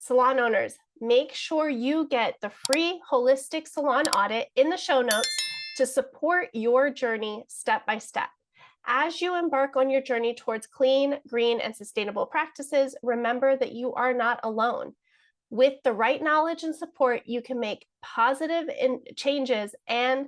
Salon owners, make sure you get the free Holistic Salon Audit in the show notes to support your journey step by step. As you embark on your journey towards clean, green, and sustainable practices, remember that you are not alone. With the right knowledge and support, you can make positive changes and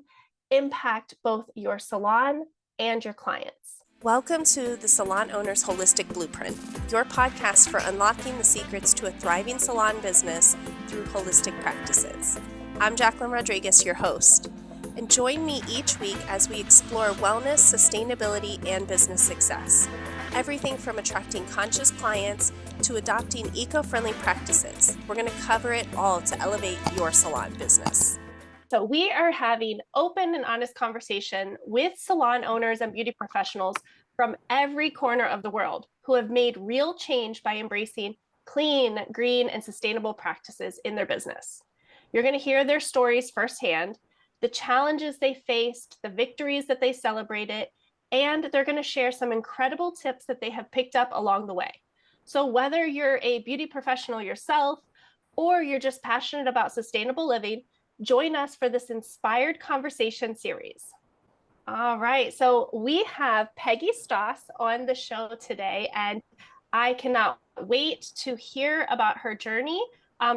impact both your salon and your clients. Welcome to the Salon Owners Holistic Blueprint, your podcast for unlocking the secrets to a thriving salon business through holistic practices. I'm Jacqueline Rodriguez, your host, and join me each week as we explore wellness, sustainability, and business success. Everything from attracting conscious clients to adopting eco-friendly practices. We're going to cover it all to elevate your salon business. So we are having open and honest conversation with salon owners and beauty professionals from every corner of the world who have made real change by embracing clean, green, and sustainable practices in their business. You're going to hear their stories firsthand, the challenges they faced, the victories that they celebrated, and they're going to share some incredible tips that they have picked up along the way. So whether you're a beauty professional yourself or you're just passionate about sustainable living, join us for this inspired conversation series. All right, so we have Peggy Stoss on the show today, and I cannot wait to hear about her journey.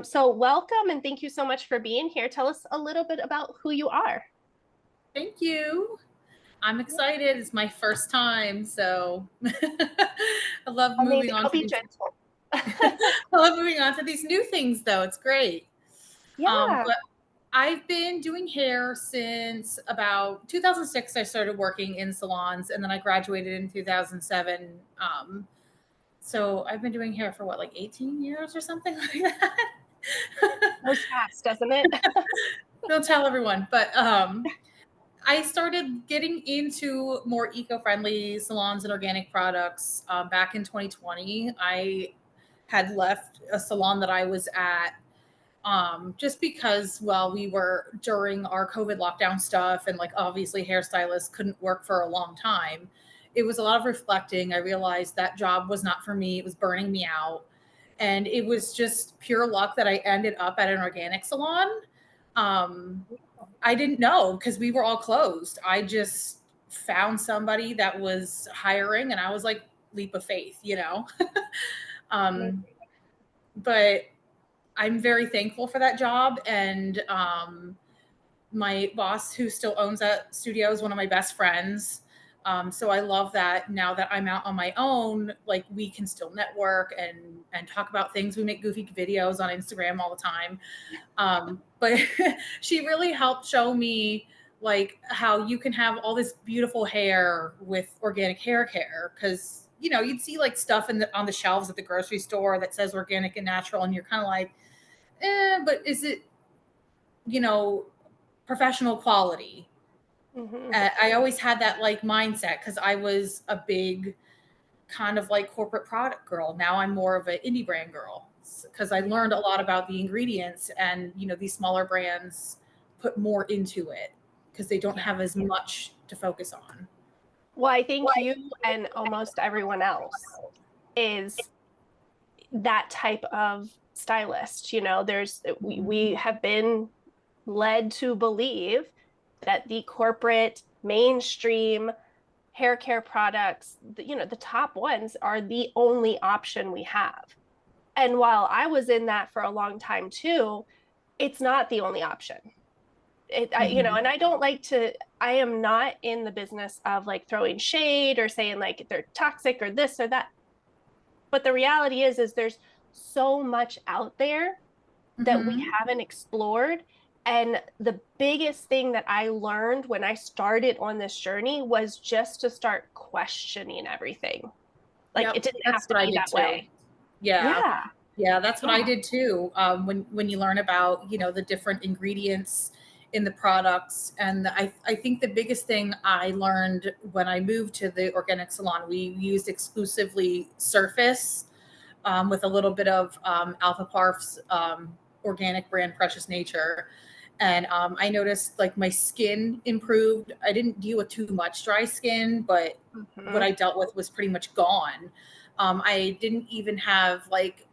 So welcome, and thank you so much for being here. Tell us a little bit about who you are. Thank you. I'm excited. It's my first time, so I love moving on. I love moving on to these new things, though. It's great. Yeah. But I've been doing hair since about 2006. I started working in salons, and then I graduated in 2007. So I've been doing hair for like 18 years or something like that. Goes fast, doesn't it? Don't tell everyone, but I started getting into more eco-friendly salons and organic products back in 2020. I had left a salon that I was at just because, well, we were during our COVID lockdown stuff, and like obviously hairstylists couldn't work for a long time. It was a lot of reflecting. I realized that job was not for me. It was burning me out. And it was just pure luck that I ended up at an organic salon. I didn't know because we were all closed. I just found somebody that was hiring, and I was like, leap of faith, you know? But I'm very thankful for that job. And my boss, who still owns that studio, is one of my best friends. So I love that now that I'm out on my own, like we can still network and talk about things. We make goofy videos on Instagram all the time. But she really helped show me like how you can have all this beautiful hair with organic hair care. Cause you know, you'd see like stuff on the shelves at the grocery store that says organic and natural. And you're kind of like, but is it, you know, professional quality? Mm-hmm. I always had that like mindset because I was a big kind of like corporate product girl. Now I'm more of an indie brand girl because I learned a lot about the ingredients, and you know, these smaller brands put more into it because they don't have as much to focus on. Well, I think you and almost everyone else is that type of stylist. You know, we have been led to believe that the corporate mainstream hair care products, you know, the top ones are the only option we have. And while I was in that for a long time too, it's not the only option. You know, and I don't like to, I am not in the business of like throwing shade or saying like they're toxic or this or that. But the reality is there's so much out there that we haven't explored. And the biggest thing that I learned when I started on this journey was just to start questioning everything. Like it didn't have to be that way. Yeah, that's what I did too. When you learn about, you know, the different ingredients in the products. And I think the biggest thing I learned when I moved to the organic salon, we used exclusively surface with a little bit of Alpha Parf's organic brand Precious Nature. And I noticed like my skin improved. I didn't deal with too much dry skin, but what I dealt with was pretty much gone. I didn't even have like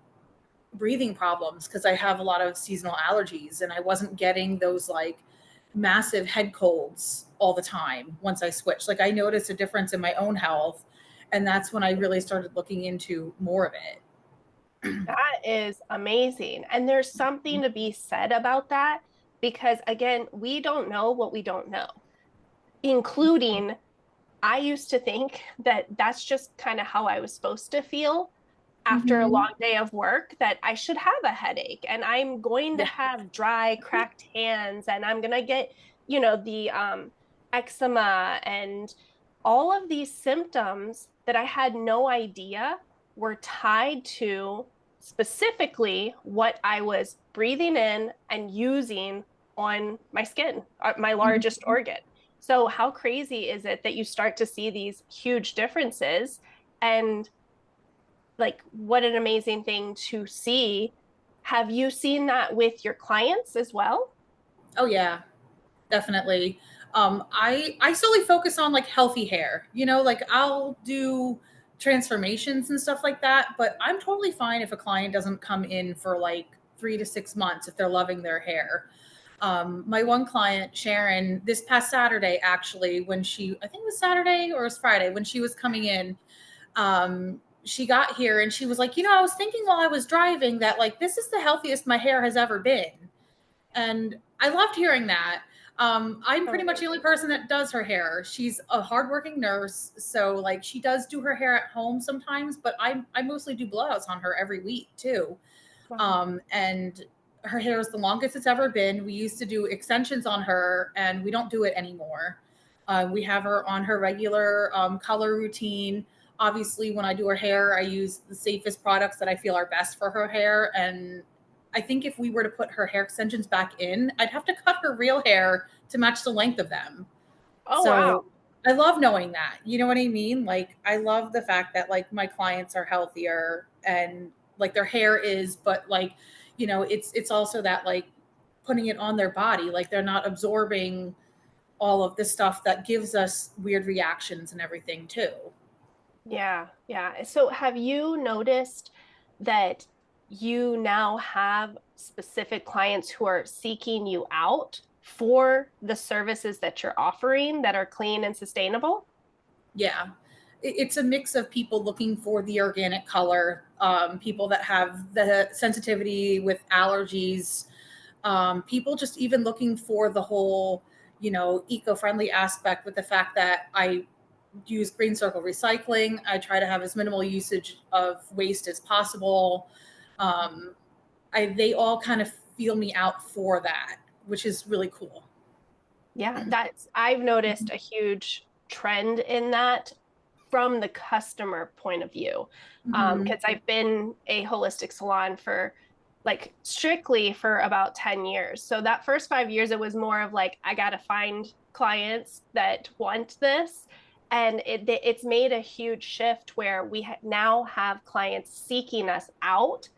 breathing problems because I have a lot of seasonal allergies, and I wasn't getting those like massive head colds all the time once I switched. Like I noticed a difference in my own health, and that's when I really started looking into more of it. That is amazing. And there's something to be said about that because, again, we don't know what we don't know, including I used to think that that's just kind of how I was supposed to feel after a Mm-hmm. long day of work, that I should have a headache and I'm going to Yeah. have dry, cracked hands and I'm going to get, the eczema and all of these symptoms that I had no idea were tied to specifically what I was breathing in and using on my skin, my largest Mhm. organ. So, how crazy is it that you start to see these huge differences? And like, what an amazing thing to see. Have you seen that with your clients as well? Oh yeah, definitely. I solely focus on like healthy hair. Like I'll do transformations and stuff like that, but I'm totally fine if a client doesn't come in for like 3 to 6 months if they're loving their hair. My one client, Sharon, this past Saturday, actually, I think it was Saturday or it was Friday, when she was coming in, she got here and she was like, I was thinking while I was driving that like, this is the healthiest my hair has ever been. And I loved hearing that. I'm Oh, pretty much the only person that does her hair. She's a hardworking nurse, so like she does do her hair at home sometimes, but I mostly do blowouts on her every week too. wow. And her hair is the longest it's ever been. We used to do extensions on her, and we don't do it anymore. We have her on her regular color routine. Obviously, when I do her hair, I use the safest products that I feel are best for her hair. And I think if we were to put her hair extensions back in, I'd have to cut her real hair to match the length of them. Oh, wow. So I love knowing that. You know what I mean? Like I love the fact that like my clients are healthier and like their hair is, but like, it's also that like putting it on their body, like they're not absorbing all of this stuff that gives us weird reactions and everything too. Yeah, yeah. So have you noticed that you now have specific clients who are seeking you out for the services that you're offering that are clean and sustainable? Yeah. It's a mix of people looking for the organic color, people that have the sensitivity with allergies, people just even looking for the whole, eco-friendly aspect with the fact that I use green circle recycling. I try to have as minimal usage of waste as possible. Um, they all kind of feel me out for that, which is really cool. Yeah, I've noticed a huge trend in that from the customer point of view. Mm-hmm. Because I've been a holistic salon for like strictly for about 10 years. So that first 5 years, it was more of like, I got to find clients that want this. And it's made a huge shift where we now have clients seeking us out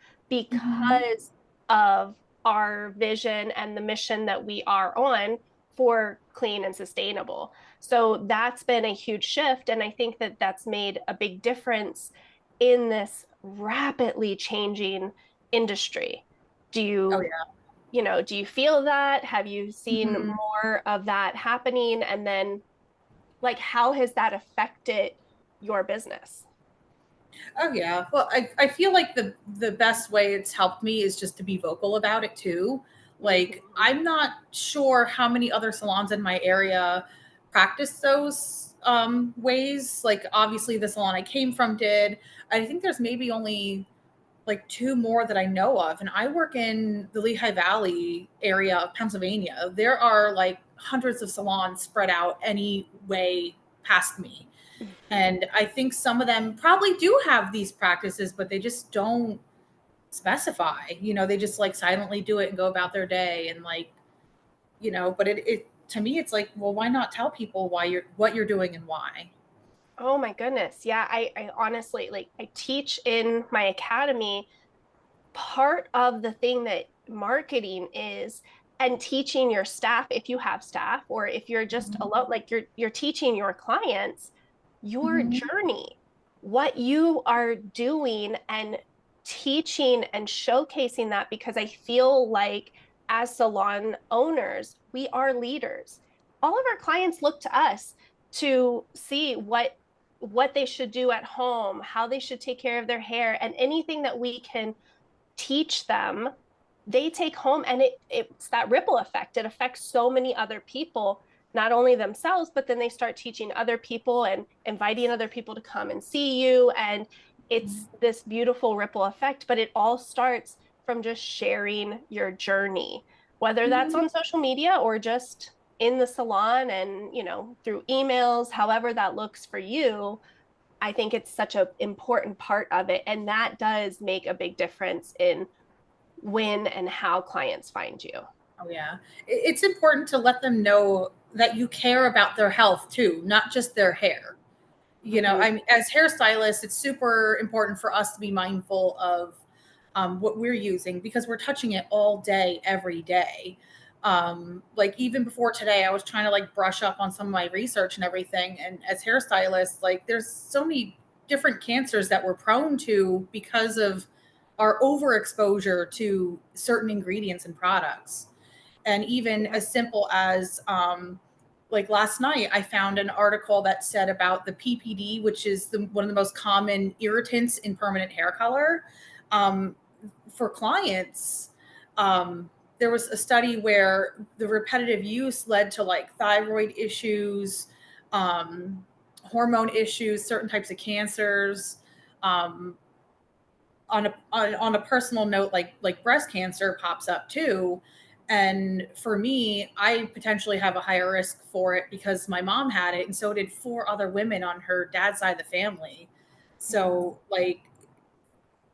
Mm-hmm. because of our vision and the mission that we are on for clean and sustainable. So that's been a huge shift. And I think that that's made a big difference in this rapidly changing industry. Do Oh you, yeah. do you feel that? Have you seen Mm-hmm. more of that happening? And then, like, how has that affected your business? Oh yeah. Well, I feel like the best way it's helped me is just to be vocal about it too. Like Mhm. I'm not sure how many other salons in my area practice those ways. Like obviously the salon I came from did. I think there's maybe only like two more that I know of. And I work in the Lehigh Valley area of Pennsylvania. There are like hundreds of salons spread out any way past me. And I think some of them probably do have these practices, but they just don't specify. They just like silently do it and go about their day. And like, but it to me, it's like, well, why not tell people what you're doing and why? Oh my goodness. Yeah, I honestly like I teach in my academy. Part of the thing that marketing is and teaching your staff if you have staff or if you're just alone like you're teaching your clients your Mm-hmm. journey, what you are doing and teaching and showcasing that, because I feel like as salon owners, we are leaders. All of our clients look to us to see what they should do at home, how they should take care of their hair, and anything that we can teach them, they take home, and it's that ripple effect. It affects so many other people, not only themselves, but then they start teaching other people and inviting other people to come and see you. And it's this beautiful ripple effect, but it all starts from just sharing your journey, whether that's on social media or just in the salon and, through emails, however that looks for you. I think it's such an important part of it. And that does make a big difference in when and how clients find you. Oh yeah. It's important to let them know that you care about their health too, not just their hair. I mean, as hairstylists, it's super important for us to be mindful of what we're using, because we're touching it all day, every day. Like even before today, I was trying to like brush up on some of my research and everything. And as hairstylists, like there's so many different cancers that we're prone to because of our overexposure to certain ingredients and products. And even as simple as like last night, I found an article that said about the PPD, which is one of the most common irritants in permanent hair color. For clients, there was a study where the repetitive use led to like thyroid issues, hormone issues, certain types of cancers. On a personal note, like breast cancer pops up too. And for me, I potentially have a higher risk for it because my mom had it, and so did 4 other women on her dad's side of the family. So like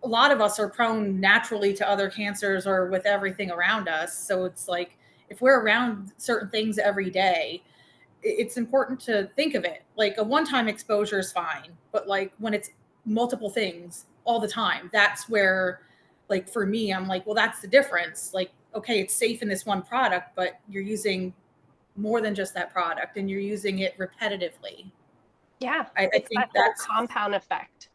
a lot of us are prone naturally to other cancers or with everything around us. So it's like if we're around certain things every day, it's important to think of it like a one-time exposure is fine, but like when it's multiple things all the time, that's where, like for me, I'm like, well, that's the difference. Like, okay, it's safe in this one product, but you're using more than just that product, and you're using it repetitively. Yeah, I it's think that whole that's, compound effect.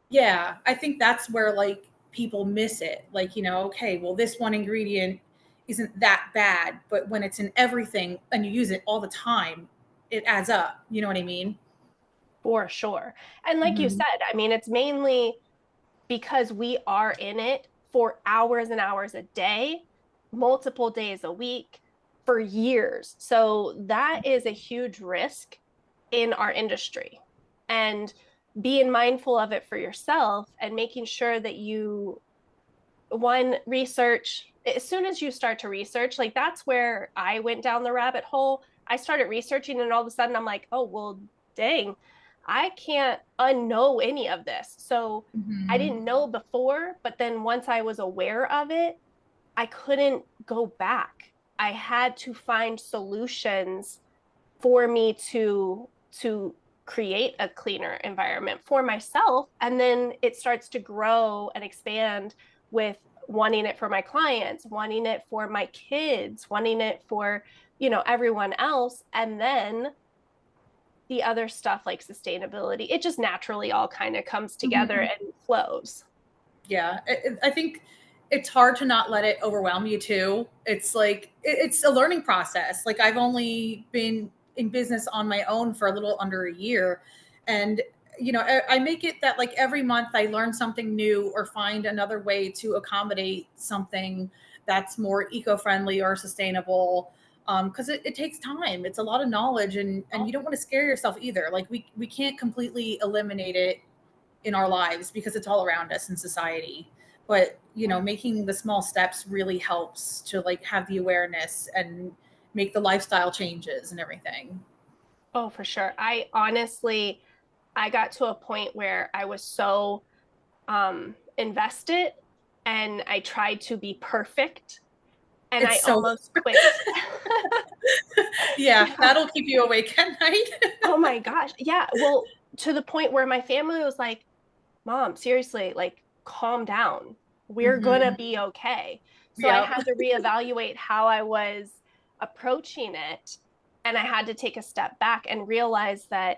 yeah, I think that's where like people miss it. Like, okay, well, this one ingredient isn't that bad, but when it's in everything and you use it all the time, it adds up. You know what I mean? For sure. And like you Mhm. said, I mean, it's mainly because we are in it for hours and hours a day, multiple days a week, for years. So that is a huge risk in our industry. And being mindful of it for yourself and making sure that you, one, research as soon as you start to research, like that's where I went down the rabbit hole. I started researching, and all of a sudden I'm like, oh, well, dang, I can't unknow any of this. So I Mhm. didn't know before, but then once I was aware of it, I couldn't go back. I had to find solutions for me to create a cleaner environment for myself, and then it starts to grow and expand with wanting it for my clients, wanting it for my kids, wanting it for everyone else. And then the other stuff like sustainability, it just naturally all kind of comes together Mhm. and flows. Yeah, I think it's hard to not let it overwhelm you too. It's like it's a learning process. Like I've only been in business on my own for a little under a year, and I make it that like every month I learn something new or find another way to accommodate something that's more eco-friendly or sustainable. Because it takes time. It's a lot of knowledge, and you don't want to scare yourself either. Like we can't completely eliminate it in our lives because it's all around us in society. But making the small steps really helps to like have the awareness and make the lifestyle changes and everything. Oh, for sure. I honestly, I got to a point where I was so invested, and I tried to be perfect, and I It's so almost quit. yeah, Yeah. that'll keep you awake at night. Oh my gosh. Yeah. Well, to the point where my family was like, Mom, seriously, like, calm down. We're going to Hmm. be okay. So I Yep. had to reevaluate how I was approaching it. And I had to take a step back and realize that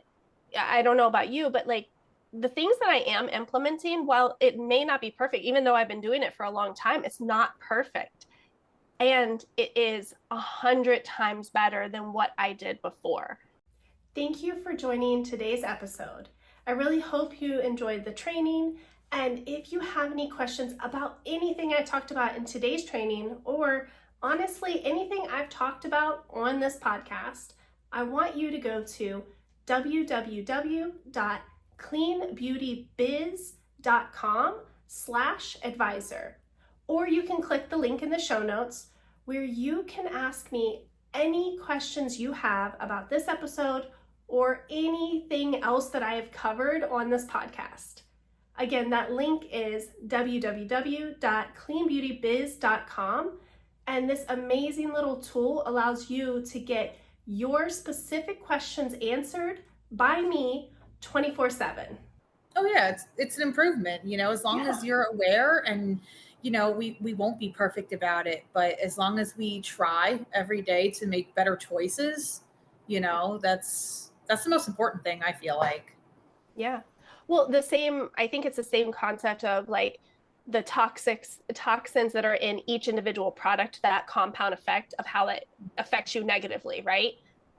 I don't know about you, but like the things that I am implementing, while it may not be perfect, even though I've been doing it for a long time, it's not perfect. And it is 100 times better than what I did before. Thank you for joining today's episode. I really hope you enjoyed the training. And if you have any questions about anything I talked about in today's training, or honestly, anything I've talked about on this podcast, I want you to go to www.cleanbeautybiz.com/advisor, or you can click the link in the show notes where you can ask me any questions you have about this episode or anything else that I have covered on this podcast. Again, that link is www.cleanbeautybiz.com, and this amazing little tool allows you to get your specific questions answered by me 24/7. Oh yeah, it's an improvement, as long as you're aware, and we won't be perfect about it, but as long as we try every day to make better choices, that's the most important thing, I feel like. Yeah. Well, I think it's the same concept of like the toxins that are in each individual product, that compound effect of how it affects you negatively, right?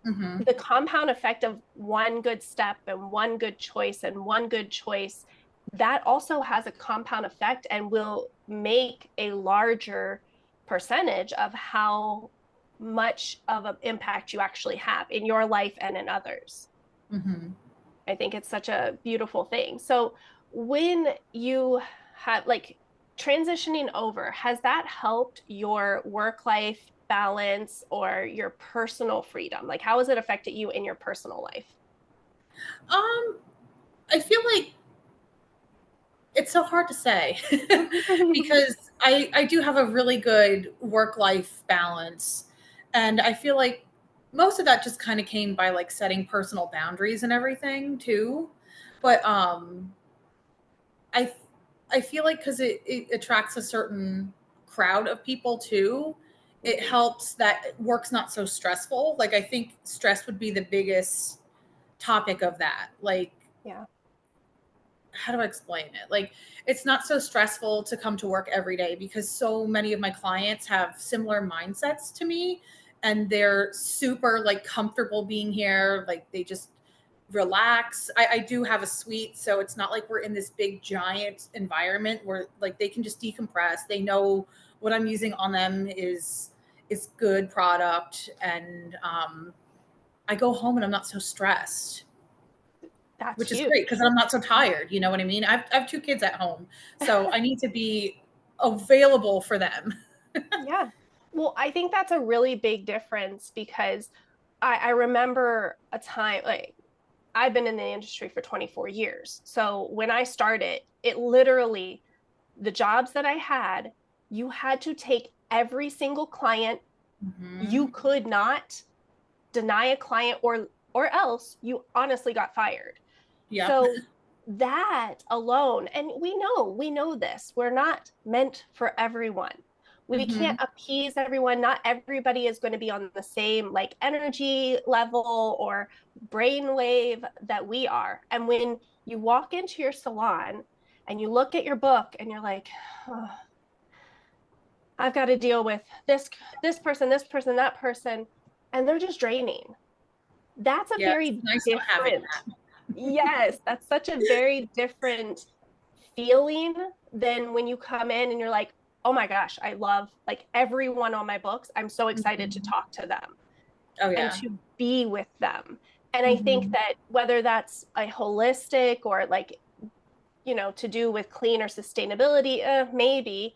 Mm-hmm. The compound effect of one good step and one good choice and one good choice, that also has a compound effect and will make a larger percentage of how much of an impact you actually have in your life and in others. Mm-hmm. I think it's such a beautiful thing. So when you have like transitioning over, has that helped your work-life balance or your personal freedom? Like, how has it affected you in your personal life? I feel like it's so hard to say because I do have a really good work-life balance, and I feel like most of that just kind of came by like setting personal boundaries and everything too. But I feel like because it attracts a certain crowd of people too, it helps that work's not so stressful. Like I think stress would be the biggest topic of that. Like, Yeah. how do I explain it? Like, it's not so stressful to come to work every day because so many of my clients have similar mindsets to me, and they're super like comfortable being here. Like they just relax. I do have a suite, so it's not like we're in this big giant environment where like they can just decompress. They know what I'm using on them is good product, and I go home and I'm not so stressed. That's Which is huge. great because I'm not so tired. You know what I mean? I have 2 kids at home, so I need to be available for them. Yeah. Well, I think that's a really big difference because I remember a time, like, I've been in the industry for 24 years. So when I started, it literally, the jobs that I had, you had to take every single client. You could not deny a client, or else you honestly got fired. Yeah. So that alone, and we know this, we're not meant for everyone. We can't appease everyone. Not everybody is going to be on the same like energy level or brainwave that we are. And when you walk into your salon and you look at your book and you're like, oh, I've got to deal with this person, that person, and they're just draining. That's a Yeah, very it's nice not having different, that. yes, that's such a very different feeling than when you come in and you're like, oh my gosh, I love like everyone on my books. I'm so excited to talk to them Oh, and yeah. to be with them. And I think that whether that's a holistic or like, to do with clean or sustainability, maybe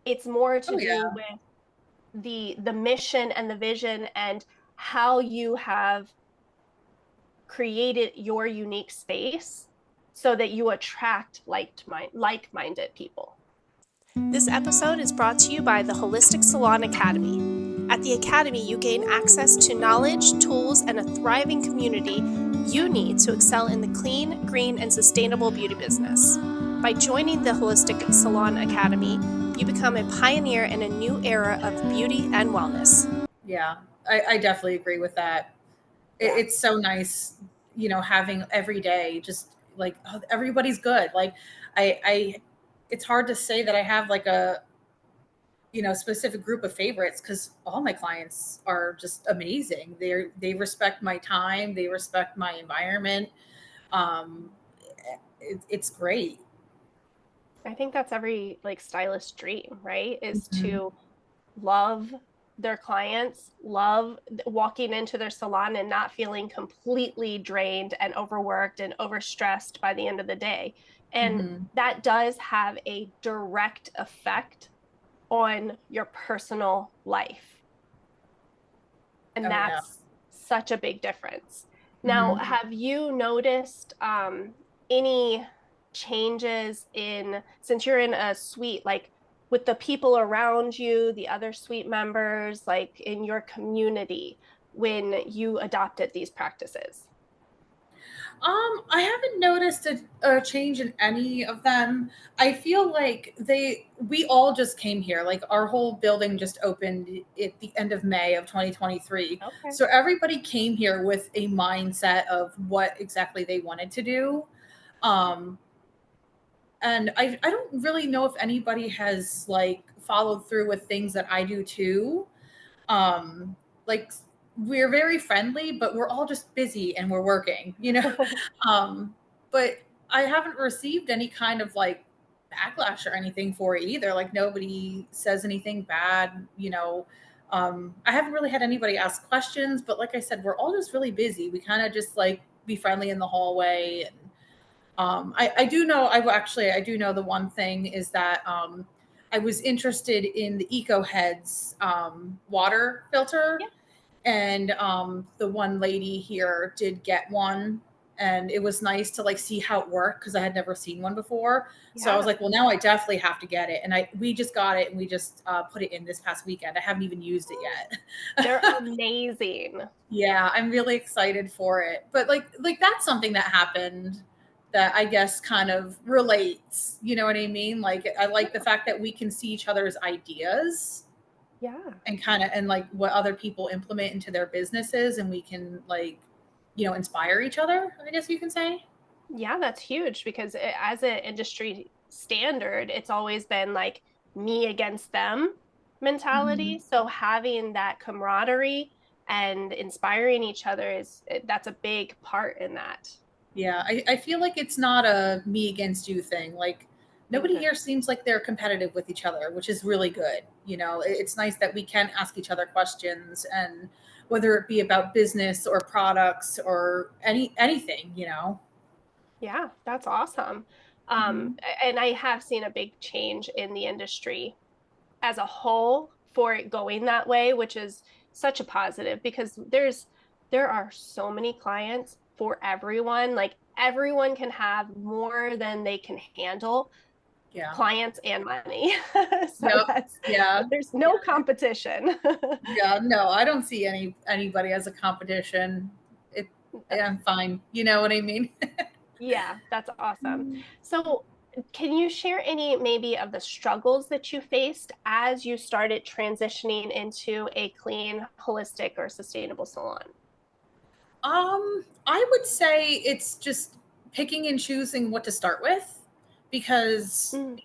it's more to Oh, do yeah. with the mission and the vision and how you have created your unique space so that you attract like-minded people. This episode is brought to you by the Holistic Salon Academy. At the Academy, you gain access to knowledge, tools, and a thriving community you need to excel in the clean, green, and sustainable beauty business. By joining the Holistic Salon Academy, you become a pioneer in a new era of beauty and wellness. Yeah, I definitely agree with that. Yeah. It's so nice, having every day just like, oh, everybody's good. Like it's hard to say that I have like a, specific group of favorites, because all my clients are just amazing. They respect my time. They respect my environment. Um, it's great. I think that's every like stylist dream, right? Is Mhm. to love their clients, love walking into their salon and not feeling completely drained and overworked and overstressed by the end of the day. And Mhm. that does have a direct effect on your personal life. And Oh yeah. that's such a big difference. Now, Mhm. have you noticed any changes in, since you're in a suite, like with the people around you, the other suite members, like in your community, when you adopted these practices? I haven't noticed a change in any of them. I feel like we all just came here. Like our whole building just opened at the end of May of 2023. Okay. So everybody came here with a mindset of what exactly they wanted to do. Um, and I don't really know if anybody has like followed through with things that I do too. Like we're very friendly, but we're all just busy and we're working, um, but I haven't received any kind of like backlash or anything for it either. Like nobody says anything bad. I haven't really had anybody ask questions, but like I said, we're all just really busy. We kind of just like be friendly in the hallway. And I do know, I do know the one thing is that I was interested in the Eco Heads water filter, Yeah. and the one lady here did get one, and it was nice to like see how it worked, because I had never seen one before. So I was Yeah. like, well, now I definitely have to get it. And we just got it, and we just put it in this past weekend. I haven't even used it yet. They're amazing. Yeah, I'm really excited for it. But like that's something that happened that I guess kind of relates. You know what I mean? Like I like the fact that we can see each other's ideas, Yeah. and like what other people implement into their businesses, and we can like, inspire each other, I guess you can say. Yeah, that's huge because as an industry standard, it's always been like me against them mentality. Mhm. So having that camaraderie and inspiring each other that's a big part in that. Yeah, I feel like it's not a me against you thing. Like nobody Mhm. here seems like they're competitive with each other, which is really good. It's nice that we can ask each other questions, and whether it be about business or products or anything. Yeah, that's awesome. Um, Mhm. and I have seen a big change in the industry as a whole for it going that way, which is such a positive because there are so many clients for everyone. Like everyone can have more than they can handle, Yeah. clients and money. So Yep. Yeah. there's Yeah. no competition. Yeah. No, I don't see anybody as a competition. It I'm fine. You know what I mean? Yeah, that's awesome. So, can you share any maybe of the struggles that you faced as you started transitioning into a clean, holistic, or sustainable salon? I would say it's just picking and choosing what to start with, because Mm,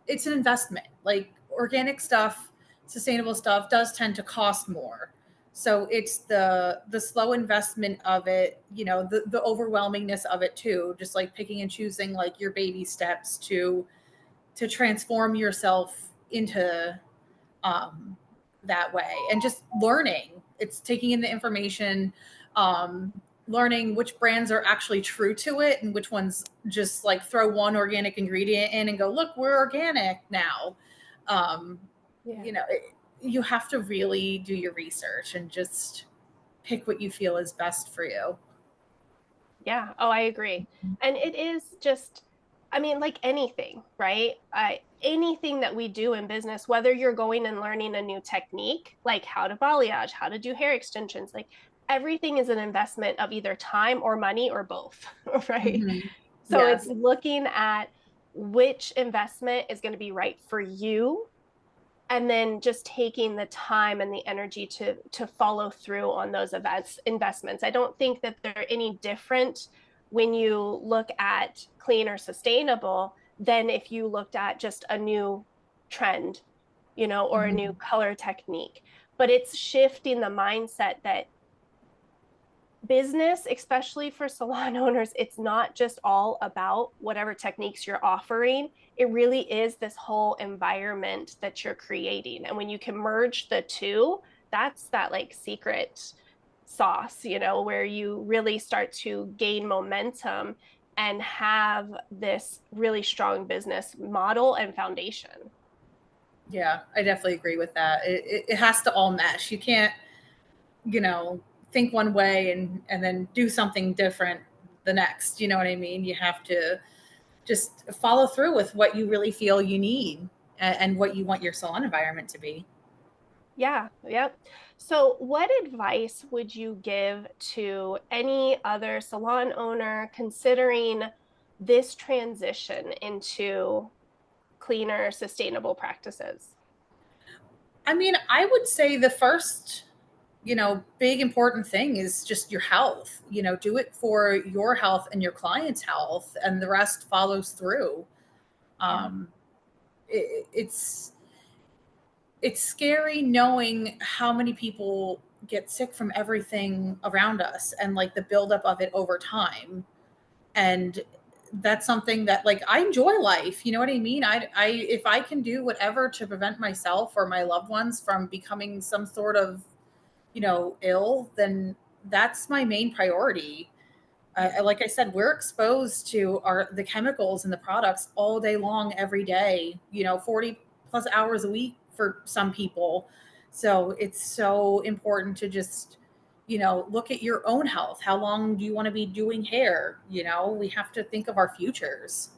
it's an investment. Like organic stuff, sustainable stuff does tend to cost more. So it's the slow investment of it, the overwhelmingness of it too, just like picking and choosing like your baby steps to transform yourself into um, that way, and just learning. It's taking in the information, um, learning which brands are actually true to it and which ones just like throw one organic ingredient in and go, look, we're organic now. Um, yeah. you know, it, you have to really do your research and just pick what you feel is best for you. Yeah. Oh, I agree. And it is just, I mean, like anything, right? Anything that we do in business, whether you're going and learning a new technique, like how to balayage, how to do hair extensions, like everything is an investment of either time or money or both, right? Mm-hmm. So it's Yes. looking at which investment is going to be right for you and then just taking the time and the energy to follow through on those investments. I don't think that they're any different when you look at clean or sustainable than if you looked at just a new trend, or a new color technique. But it's shifting the mindset that business, especially for salon owners, it's not just all about whatever techniques you're offering. It really is this whole environment that you're creating. And when you can merge the two, that's that like secret sauce, where you really start to gain momentum and have this really strong business model and foundation. Yeah, I definitely agree with that. It has to all mesh. You can't, think one way and then do something different the next. You know what I mean? You have to just follow through with what you really feel you need and what you want your salon environment to be. Yeah, yep. So, what advice would you give to any other salon owner considering this transition into cleaner, sustainable practices? I mean, I would say the first, big important thing is just your health. Do it for your health and your client's health, and the rest follows through. Yeah. Um, it's scary knowing how many people get sick from everything around us and like the buildup of it over time. And that's something that like I enjoy life. You know what I mean? I if I can do whatever to prevent myself or my loved ones from becoming some sort of, ill, then that's my main priority. Like I said, we're exposed to the chemicals in the products all day long, every day, 40 plus hours a week for some people. So it's so important to just, look at your own health. How long do you want to be doing hair? We have to think of our futures.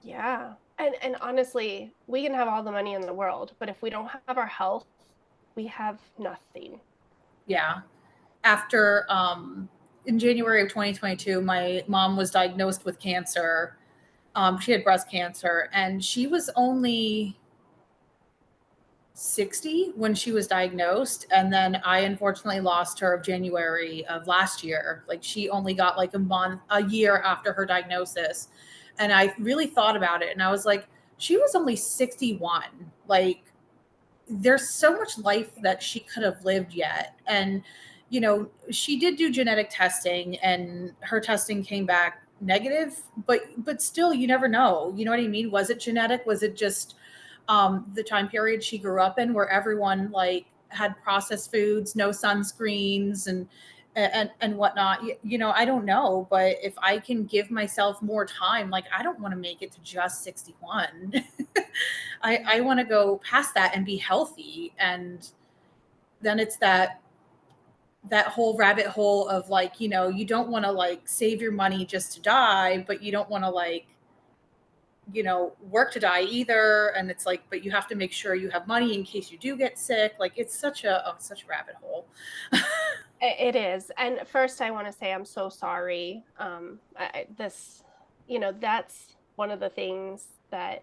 Yeah. And honestly, we can have all the money in the world, but if we don't have our health, we have nothing. Yeah. After, in January of 2022, my mom was diagnosed with cancer. She had breast cancer, and she was only 60 when she was diagnosed. And then I unfortunately lost her of January of last year. Like she only got like a year after her diagnosis. And I really thought about it and I was like, she was only 61. Like there's so much life that she could have lived yet. And, she did do genetic testing and her testing came back negative, but still you never know. You know what I mean? Was it genetic? Was it just the time period she grew up in where everyone like had processed foods, no sunscreens and whatnot? I don't know, but if I can give myself more time, like I don't want to make it to just 61. I want to go past that and be healthy. And then it's that whole rabbit hole of like, you don't want to like save your money just to die, but you don't want to like, work to die either. And it's like, but you have to make sure you have money in case you do get sick. Like it's such a rabbit hole. It is. And first, I want to say I'm so sorry. That's one of the things that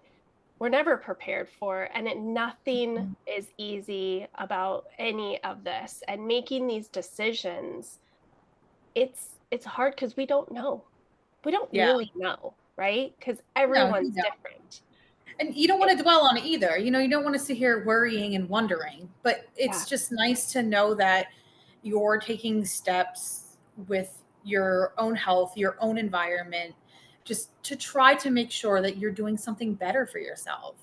we're never prepared for. And nothing is easy about any of this. And making these decisions, it's hard because we don't know. We don't Yeah. really know, right? Because No, everyone's different. and you don't want to dwell on it either. You don't want to sit here worrying and wondering, but Yeah. it's just nice to know that you're taking steps with your own health, your own environment, just to try to make sure that you're doing something better for yourself.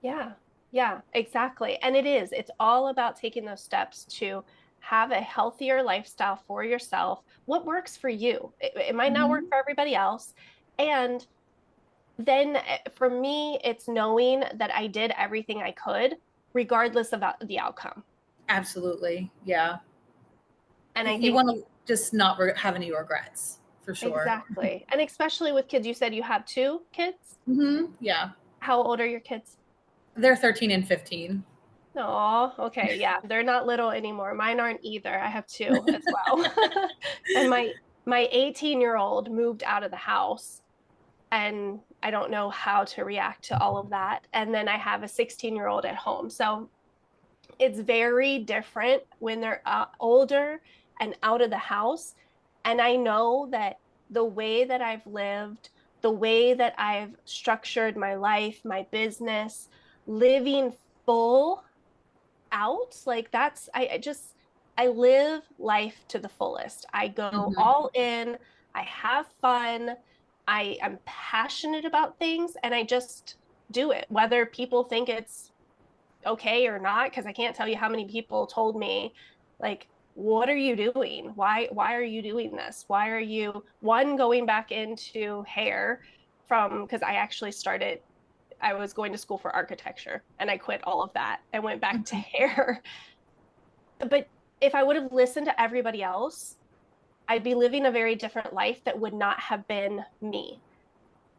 Yeah. Yeah, exactly. And it's all about taking those steps to have a healthier lifestyle for yourself. What works for you? It might not work Mhm. for everybody else. And then for me, it's knowing that I did everything I could, regardless of the outcome. Absolutely. Yeah. And I You think want to just not have any regrets for sure. exactly. And especially with kids, you said you have two kids. Yeah. How old are your kids? They're 13 and 15. Oh, okay. Yeah, they're not little anymore. Mine aren't either. I have two as well. And my 18-year-old moved out of the house and I don't know how to react to all of that. And then I have a 16-year-old at home. So it's very different when they're older and out of the house. And I know that the way that I've lived, the way that I've structured my life, my business, living full out, like that's, I live life to the fullest. I go Mhm. all in, I have fun, I am passionate about things, and I just do it, whether people think it's okay or not, because I can't tell you how many people told me, like, what are you doing? Why are you doing this? Why are you going back into hair from, because I actually started, I was going to school for architecture and I quit all of that and went back to Mhm. hair. But if I would have listened to everybody else, I'd be living a very different life that would not have been me.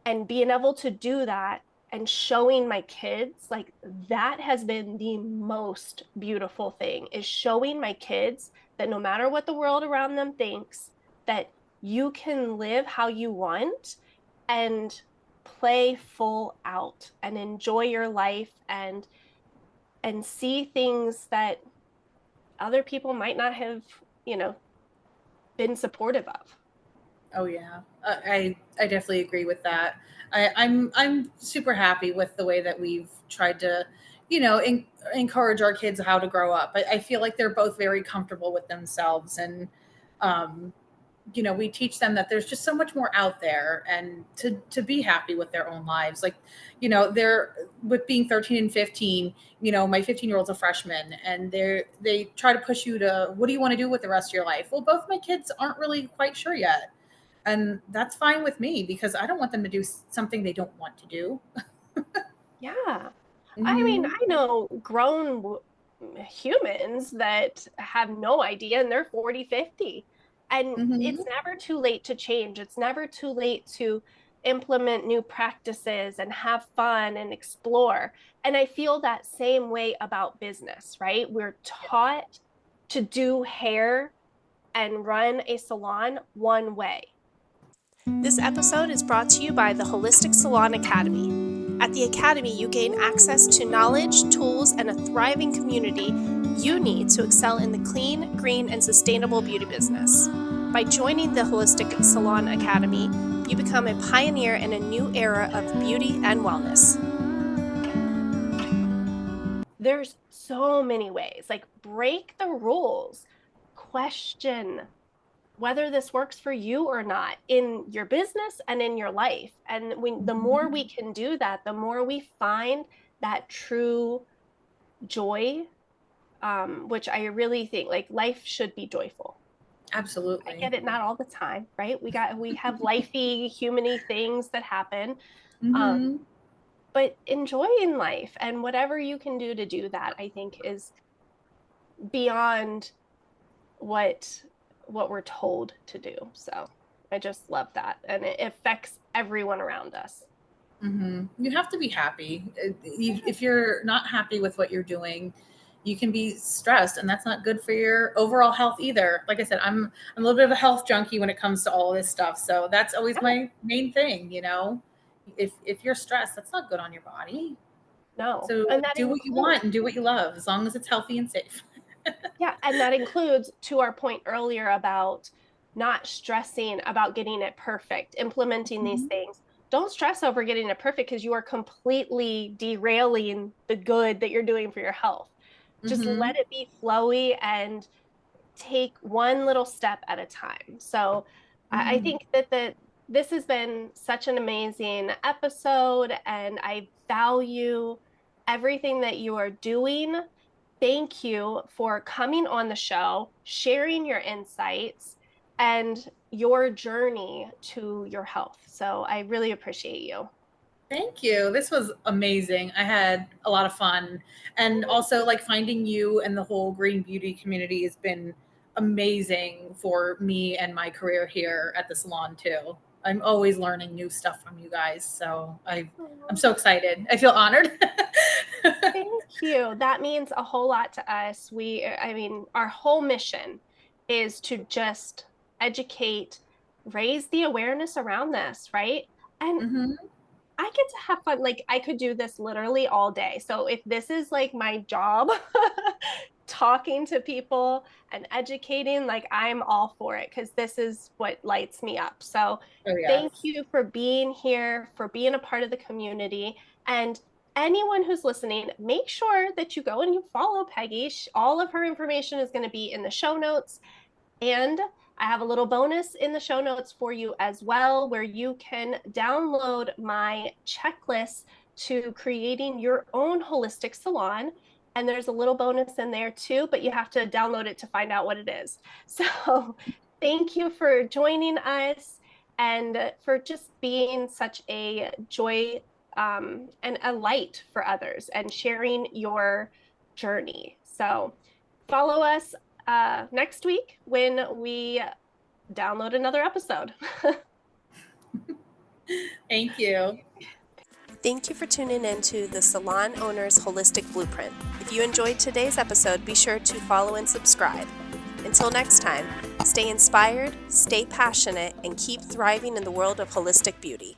And being able to do that and showing my kids, like, that has been the most beautiful thing, is showing my kids that no matter what the world around them thinks, that you can live how you want and play full out and enjoy your life and see things that other people might not have, you know, been supportive of. Oh yeah, I definitely agree with that. I'm super happy with the way that we've tried to, encourage our kids how to grow up. I feel like they're both very comfortable with themselves, and um, we teach them that there's just so much more out there, and to be happy with their own lives. Like, they're with being 13 and 15. My 15-year-old's a freshman, and they try to push you to, what do you want to do with the rest of your life? Well, both my kids aren't really quite sure yet. And that's fine with me, because I don't want them to do something they don't want to do. Yeah. I mean, Hmm. I know grown humans that have no idea and they're 40, 50. And it's Hmm. never too late to change. It's never too late to implement new practices and have fun and explore. And I feel that same way about business, right? We're taught to do hair and run a salon one way. This episode is brought to you by the Holistic Salon Academy. At the Academy, you gain access to knowledge, tools, and a thriving community you need to excel in the clean, green, and sustainable beauty business. By joining the Holistic Salon Academy, you become a pioneer in a new era of beauty and wellness. There's so many ways, like, break the rules, question whether this works for you or not in your business and in your life. And the more we can do that, the more we find that true joy, which I really think, like, life should be joyful. I Absolutely. get it, not all the time, right? We have lifey, humany things that happen, um, Hmm. but enjoying life and whatever you can do to do that, I think, is beyond what we're told to do. So I just love that, and it affects everyone around us. Hmm. You have to be happy. If you're not happy with what you're doing, you can be stressed, and that's not good for your overall health either. Like I said, I'm a little bit of a health junkie when it comes to all this stuff. So that's always Yeah, my main thing. If you're stressed, that's not good on your body. no, So and that do what you includes, want and do what you love, as long as it's healthy and safe. yeah, and that includes, to our point earlier about not stressing about getting it perfect, implementing these Mhm. things. Don't stress over getting it perfect, because you are completely derailing the good that you're doing for your health. Just let Mhm. it be flowy and take one little step at a time. So I Mhm. think that this has been such an amazing episode, and I value everything that you are doing. Thank you for coming on the show, sharing your insights and your journey to your health. So I really appreciate you. Thank you. This was amazing. I had a lot of fun. And also, like, finding you and the whole green beauty community has been amazing for me and my career here at the salon too. I'm always learning new stuff from you guys. So I'm so excited. I feel honored. Thank you. That means a whole lot to us. I mean, our whole mission is to just educate, raise the awareness around this, right? And Hmm. I get to have fun. Like, I could do this literally all day. So if this is like my job talking to people and educating, like I'm all for it because this is what lights me up. So thank you for being here, for being a part of the community. And anyone who's listening, make sure that you go and you follow Peggy. All of her information is going to be in the show notes. And I have a little bonus in the show notes for you as well, where you can download my checklist to creating your own holistic salon. And there's a little bonus in there too, but you have to download it to find out what it is. So thank you for joining us and for just being such a joy and a light for others and sharing your journey. So follow us next week when we download another episode. Thank you. Thank you for tuning in to the Salon Owners Holistic Blueprint. If you enjoyed today's episode, be sure to follow and subscribe. Until next time, stay inspired, stay passionate, and keep thriving in the world of holistic beauty.